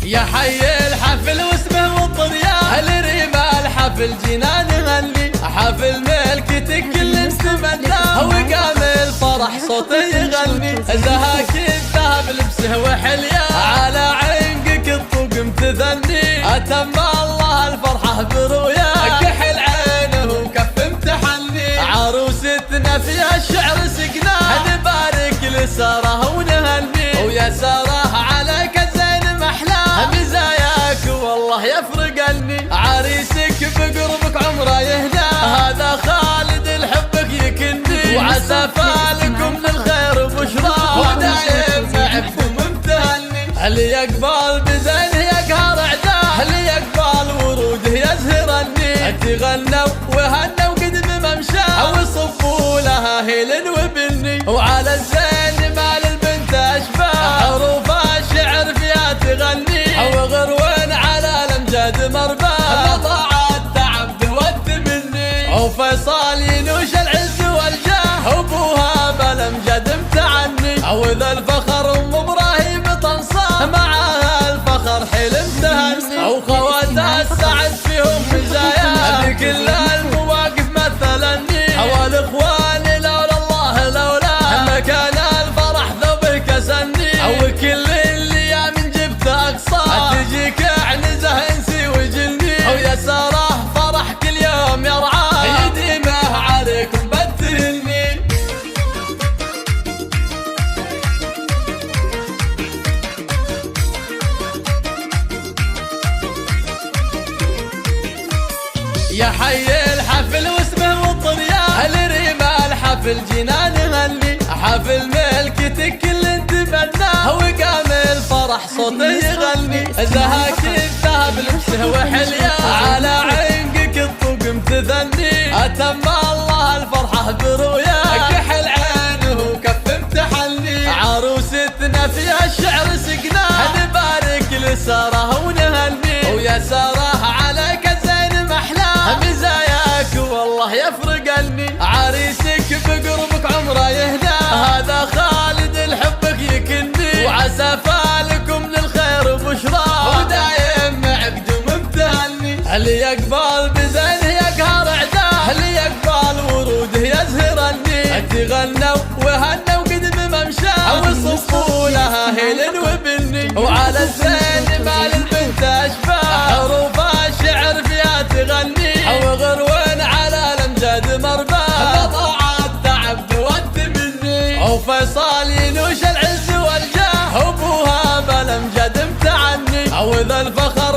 يا حي الحفل واسمه والطريان الرمال حفل جنان غني حفل ملكتك كل استمناه وقام الفرح صوته يغني زهاك الذهب لبسه وحليان على عنقك الطوق متثني أتم الله الفرحة برؤياه كحل عينه وكف امتحني عروستنا فيها الشعر سقناه نبارك لساره ونهني ويا ساره عليك الزين محلاه مزاياك والله يفرقني عريسك بقربك عمره يهدى هذا خالد الحبك يكني وعسى فالكم من الخير بشرى ودايم معكم ممتهني اللي يقبل بزينه يقهر اعداه اللي يقبل وروده يزهرني تغنوا وهنوا قد بممشاه وصفوا لها هيل وبني وعلى الزين مال البنت اشباه حروف الشعر فيها تغني وغروين على الامجاد مرباه لطاعت تعبد والتمني وفيصال ينوش العز والجاه وابوها بالامجاد متعني وذا الفخر ام ابراهيم تنصاه معها الفخر حلم تهني وخواتها السعد فيهم مزايا بكل المواقف مثلني والاخوان لولا الله لولا مكان الفرح ذوبه كسني وكل اللي من جبت اقصاه تجيك عنزه انسي وجلني ويا ساره فرح كل يوم يرعاه يديمه عليكم بتهني. يا حي الحفل واسمه والطريان الرمال حفل جنان غني حفل ملكتك كل تبناه وقام الفرح صوته يغني زهاك الذهب لبسه وحليان على عنقك الطوق متثني أتم الله الفرحة برؤياه كحل عينه وكف امتحني عروستنا فيها الشعر سقناه نبارك لساره ونهني ويا ساره عليك الزين محلاه مزاياك والله يفرقني عريسك بقربك عمره يهدى هذا خالد الحبك يكني وعسى فالكم للخير بشرى ودايم عقدهم ممتهني اللي يقبل بزينه يقهر اعداه اللي يقبل وروده يزهرني تغنوا وهنوا قد بممشاه وصفوا لها هيل وبني وعلى الزين مال البنت اشباه حروف الشعر فيها تغني وغروين على الامجاد مرباه لطاعت تعبد والتمني وفيصال ينوش العز والجاه وابوها بالامجاد متعني وذا الفخر